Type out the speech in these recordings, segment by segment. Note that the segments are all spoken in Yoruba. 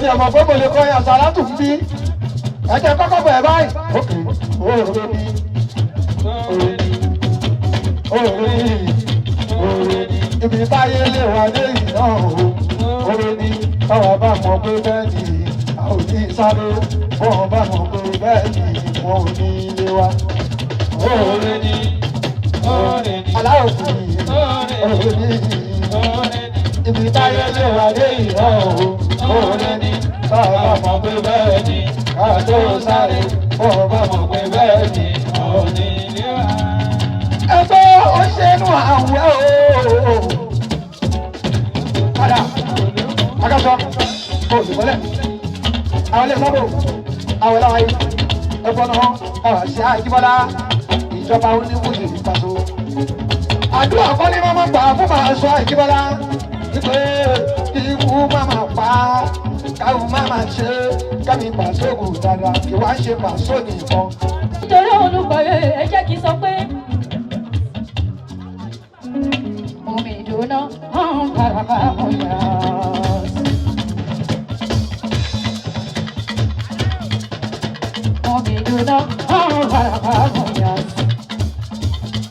ti ẹ̀mọ̀ pé mo lè kọ́ yàn sàlátù ń bí ẹ̀jẹ̀ kọ́kọ́ bẹ̀rẹ̀ báyìí. òkè òòrè ni ibi táyé lè wà lẹ́yìn náà òòrè ni táwa bá mọ̀ pé bẹ́ẹ̀ ni a ò ní sáré bọ́ọ̀ bá mọ̀ pé bẹ́ẹ̀ ni wọn ò ní ilé wa. òòrè ni aláwọ̀ kù ní òòrè ni ibi táyé lè wà lẹ́yìn náà òòrè ni táwa bá mọ̀ pé bẹ́ẹ̀ ni a tó sáré bọ́ọ̀ bá mọ̀ pé bẹ́ẹ̀ ni wọn ò ní ilé wa. ẹgbẹ́ ó ṣe inú àwẹ̀ ooo. padà akásọ oṣù mọ́lẹ̀ àwọn ilé sábò àwọn ẹlẹ́wàá yìí ẹgbọ́n náà ọ̀ṣẹ́ àjíbọ́lá ìjọba oníwòye ìpàṣọ. àdúrà kọ́ ní máa gbà fún màá sọ àjíbọ́lá wípé ikú máa pa káwọn máa ṣe kẹ́mi pàṣẹ ògùn dáadáa kí wàá ṣe pàṣẹ nìkan. nítorí olùgbàyè ẹ jẹ́ kí n sọ pé omi ìdùnnà hàn bàràbà ọ̀yà. omi ìdùnnà hàn bàràbà ọ̀yà.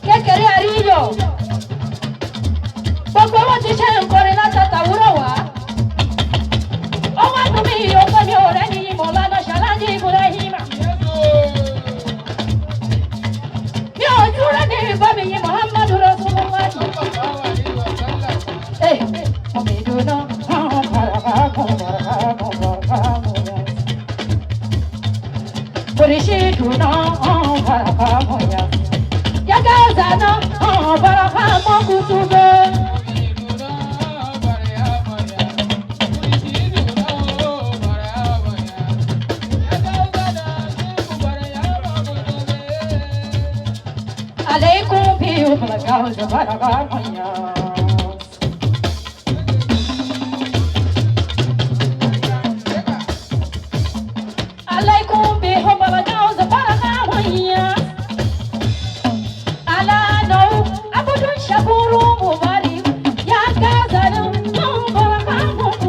kékeré àríyọ̀ gbogbo wọn ti ṣe nkọrin látàtàwúrọ̀ wá. ọmọ àdúgbò yìí ó pẹ́ mi ò rẹ́ ní ìmọ̀ lánàá ṣáláńjì ìbúlẹ̀ yìí mà. mi ò dúró ní ìbámi yìí Muhammadu Rasulullah. omi ìdùnnà hàn bàràbà ọ̀yà. oríṣi ìdùnnà hàn bàràbà ọ̀yà. yàgá ọ̀zànà hàn bàràbà mọ́kùtù bẹ́ẹ̀. عليكم بيوم الجوز برغامية عليكم بيوم الجوز برغامية على نو عبد شكور مبارك يا كازن برغامية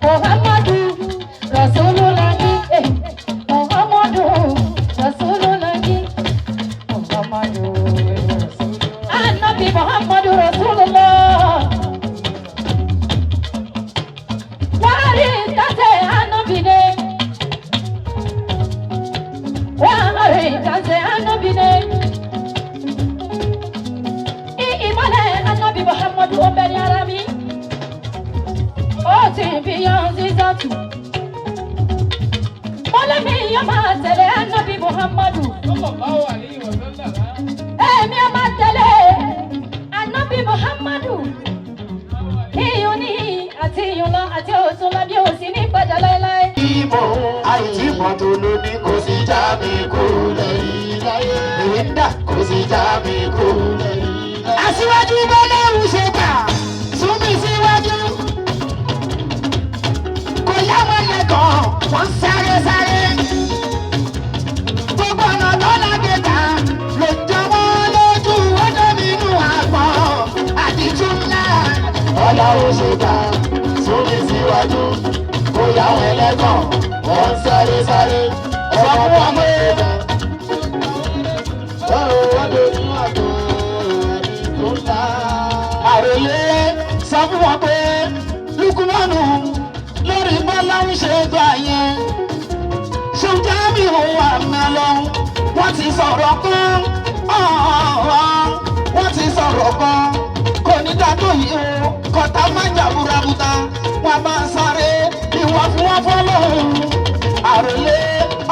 Muhammadu Rasulullah, Muhammadu Rasulullah, Muhammadu Nabi Muhammadu Rasulullah. Wari tate anobine, wari tate anobine. Imale Nabi Muhammadu Ombeni Arami. Ó ti bí yanzi zatu. Mọ́lẹ́mi yóò máa tẹ̀lé Ànábì Muhammadu. Èmi yóò máa tẹ̀lé Ànábì Muhammadu. Iyùn ní àti iyùn lọ àti òtún lọ bí o sì ní padà láéláé. Ìmọ̀ àìtí mọ́tò ló ní kò sí já mi kú lẹ́yìn láyé. Èmi ń dà kò sí já mi kú lẹ́yìn láyé. Aṣíwájú bọ́lá ń ṣe kà, sún mi síwájú. Láwọn ẹlẹ́gàn wọ́n sáré sáré. Gbogbo ọ̀nà tó lágbèta ló jọ wọ́n lójú ọjọ́ nínú àgbọ̀n àdìjú ńlá. Ọlọ́run ṣe gbà sómi síwájú. Kó láwọn ẹlẹ́gàn wọ́n sáré sáré. Sọ fún wọn pé wọ́n lójú àgbọ̀n àdìjú ńlá. Àròlé sọ fún wọn pé Lukumanu lórí bọ́lá ń ṣe gbà yẹn ṣùgbọ́n mi ò wà mí lọ wọ́n ti sọ̀rọ̀ kan wọ́n ti sọ̀rọ̀ kan kò ní dájọ́ yìí o kọ́tà má jà búrabuta wọ́n bá sáré ìwọ̀n fún wọn fọ́lọ́hún àròlé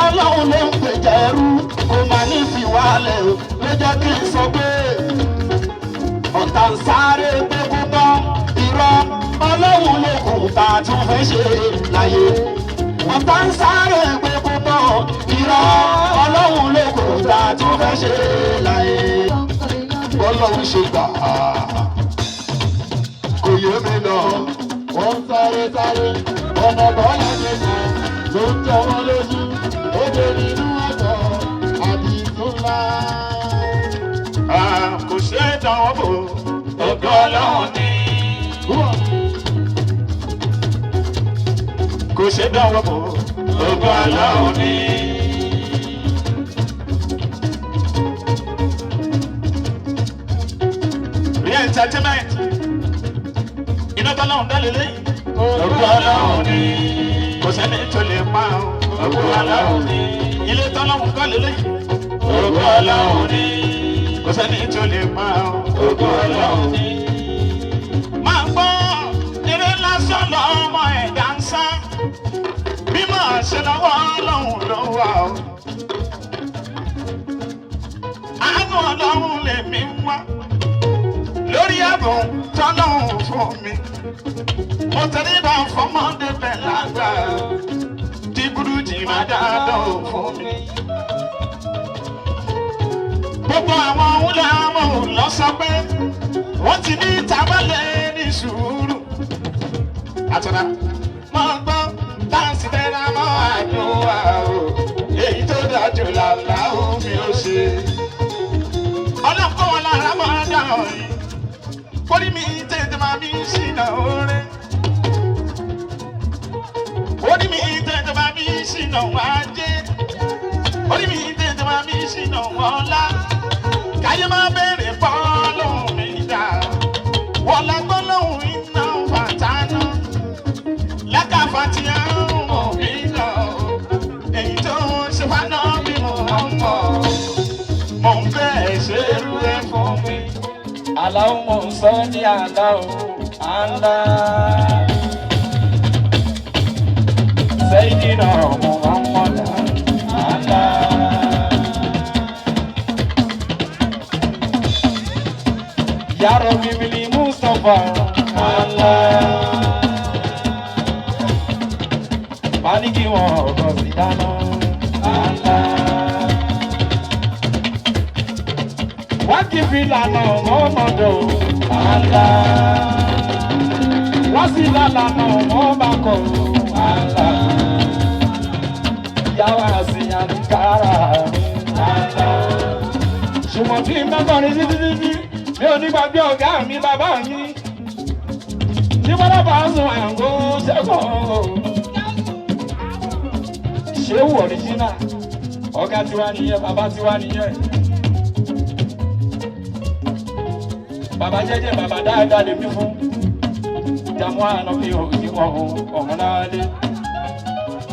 ọlọ́run ló ń gbèjà ẹrú kò má ní fi wálẹ̀ o ló jẹ́ kí n sọ pé ọ̀tá ń sáré pé kó tán irọ́ ọlọ́run ló kù tá a tún fẹ́ ṣe láyé. ọ̀tá ń sáré pé kó tán irọ́ ọlọ́run ló kù tá a tún fẹ́ ṣe láyé. bọ́lọ́run ṣe gbà á kò yé mi lọ. Wọ́n sáré sáré, ọ̀nà bọ́lá ṣe kàn ló ń jọ wọ́n lójú. Ó dé nínú ọ̀tọ̀ àdìsún ńlá. Kò ṣe é dánwò bò, ògo Ọlọ́run ni. Kò ṣe é dánwò bò, ògo Ọlọ́run ni. Entertainment. Iná tọ́lọ́run dá lélẹ́yìn. Ògo Ọlọ́run ni. Kò sẹ́ni tó lè pa ọ́. Ògo Ọlọ́run ni. Ilé tọ́lọ́run kọ́ lélẹ́yìn. Ògo Ọlọ́run ni. Kò sẹ́ni tó lè pa ọ́. Ògo Ọlọ́run ni. Máa gbọ́ eré lásán lọ́mọ ẹ̀dá ń sá. Bí màá ṣe lọ́wọ́ Ọlọ́run ló wà ó. Àánú Ọlọ́run lèmi ń wá. Lórí ẹ̀bùn tọ́lọ́hún fún mi, mo tẹ̀lé bá fọmọdé bẹ̀ lágbà, tí burújí máa dáadọ́ fún mi. Gbogbo àwọn wúlẹ̀ àwọn lọ sọ pé wọ́n ti ní tábàlẹ̀ ní sùúrù. Àtúnà máa gbọ́ dáǹsì tẹ́lá mọ́ àdúrà o, èyí tó dájú làlá omi ó ṣe. Ọlọ́pàá wọn lára máa dá ọ̀yìn. Orí mi tètè máa bí ṣìnà oore. Orí mi tètè máa bí ṣìnà wájé. Orí mi tètè máa bí ṣìnà wọ́lá. Káyé máa bẹ̀rẹ̀ bọ́ọ̀lùhùn mi dà. Wọ́n lágbó lóhùn iná fàtánà. Lákàfà tí a ń mọ̀ mí lọ. Èyí tó ń ṣe fáná bí mo mọ̀. Mo ń bẹ̀ ṣerú ẹ̀ fún mi. Allahumma salli ala Allah Sayyidina Muhammad Allah Ya Rabbi bil Mustafa Allah Maliki wa Rasidana Allah Wakifi lana Muhammadu Allah Wasila lana Muhammadu Allah Yawasi Ankara Allah Ṣùgbọ́n tí mẹ́kànrin títí mi ò ní gbàgbé ọ̀gá mi bàbá mi tí bọ́lá bá sùn àǹgó ṣẹ́kọ̀ọ́ Ṣéwù ọ̀ríjínà ọ̀gá tiwa nìyẹn bàbá tiwa nìyẹn. Bàbá jẹ́jẹ́ bàbá dáadáa lè mí fún Jàmú àná fi òjì wọn ọ̀hún láwálé.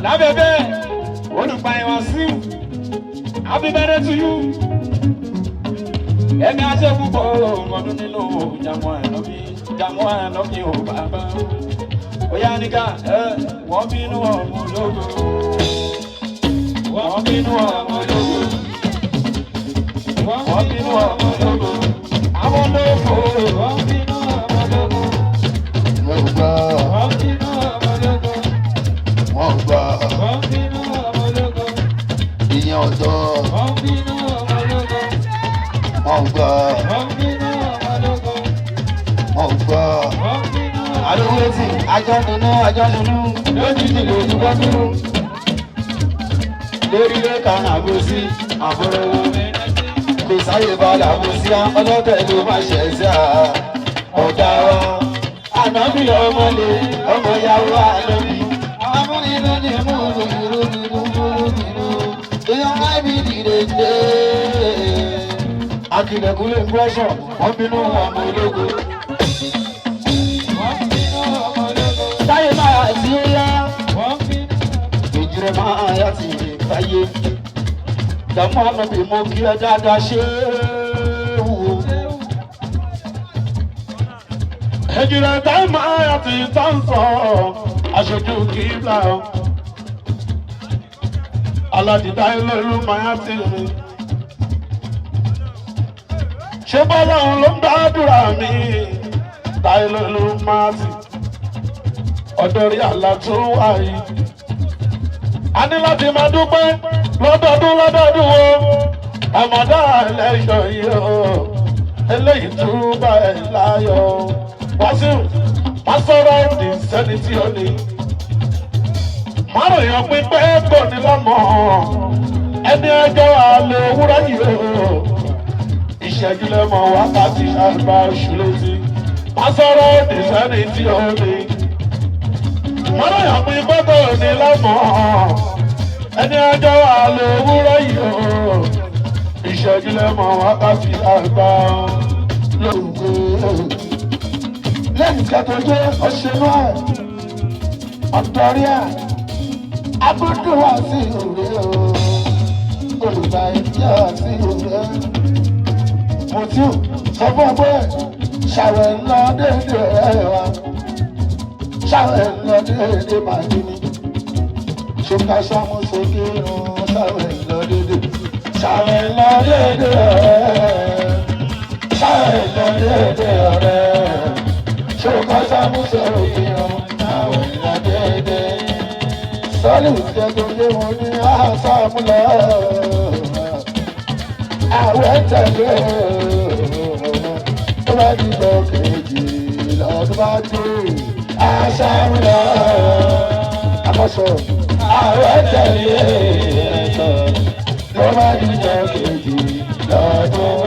Lábẹ́bẹ́ olùpa ìwọ̀n sí happy birthday to you. Ẹ̀mí ajé púpọ̀ ọdún nínú Jàmú àná fi ò bàbá. Oyá níkà wọ́n bínú ọmọ ológo. Wọ́n bínú ọmọ ológo. Wọ́n bínú ọmọ ológo. Àwọn ológo. Wọ́n bínú ọmọ ológo. Wọ́n gbà. Wọ́n bínú ọmọ ológo. Wọ́n gbà. Wọ́n bínú ọmọ ológo. Ìyẹn ọ̀dọ́. Wọ́n bínú ọmọ ológo. Wọ́n gbà. Wọ́n bínú ọmọ ológo. Wọ́n gbà. Wọ́n bínú ọmọ ológo. Adúgbòsì ajọ́dúnú lójijì lójú bọ́dúrú. Lórí lẹ́ka àgbòsí àbúrò kò sáyé balẹ̀ àbòsí ọlọ́tẹ̀ ló máa ṣẹ̀ sí ọ̀gá wa. Ànábì ọmọlé ọmọ ìyàwó ànábì. Amúnilóní mú rúdurúdurúdurú. Èèyàn IBD lè dé. Akilẹ̀kùnlé impression wọ́n bínú ọmọ ológo. Wọ́n bínú ọmọ ológo. Táyé máa ti yá. Wọ́n bínú. Ìjìrẹ̀ máa yá ti táyé. Jàmú ànábì mo kí ẹ dáadáa ṣe é wò. Ìjìnlẹ̀ táyé máa yá ti tán sọ aṣojú kíbla. Aládìdá ilé ìlú máa yá ti rìn. Ṣé bọ́lá òun ló ń gbàdúrà mi? Táyé ló máa ti. Ọ̀dọ́ rí àlá tó wáyé. A ní láti máa dúpẹ́ lọ́dọọdún o. Àmọ̀dá ẹlẹ́yọ̀ yìí o. Eléyìí tún bá ẹ̀ láyọ̀. Wàsíù má sọ̀rọ̀ òdì sẹ́ni tí ó ní. Márùn-ún èèyàn pín pé kò ní lọ́mọ. Ẹni ẹjọ́ àlè òwúrọ̀ yìí o. Ìṣẹ́jú lẹ́mọ̀ wákàtí àgbà oṣù létí. Má sọ̀rọ̀ òdì sẹ́ni tí ó ní. Márùn-ún èèyàn pín pé kò ní lọ́mọ. Ẹni ẹjọ́ àlè òwúrọ̀ yìí o. Ìṣẹ́jú lẹ́mọ̀ wákàtí àgbà lóògbé lẹ́yìn kẹtọ jẹ́ ọ̀ṣẹ́nu ẹ̀ ọ̀dọ́rí ẹ̀ abúdúwà sí òwe o olùgbà ìjẹ́ sí òwe Mutiu sọ fún ọgbẹ́ ṣàwẹ̀ ńlọ déédé ẹ̀ wá ṣàwẹ̀ ńlọ déédé màdí ni ṣùgbọ́n ṣàmúṣe ṣàwẹ̀ ńlọ déédé ṣàwẹ̀ ńlọ déédé ẹ̀. Ṣàwẹ̀ ńlọ déédé ọ̀rẹ́ ṣùgbọ́n ṣàmúṣe ṣàwẹ̀ ńlọ déédé sọ́ọ̀lì ìjẹ́gbẹ́lé wọn ní àṣàmúlẹ̀ àwẹ̀ tẹ̀lé tó bá dìjọ kejì lọ́dún bá dé àṣàmúlẹ̀ àkọ́ṣọ́ àwẹ̀ tẹ̀lé tó bá dìjọ kejì lọ́dún.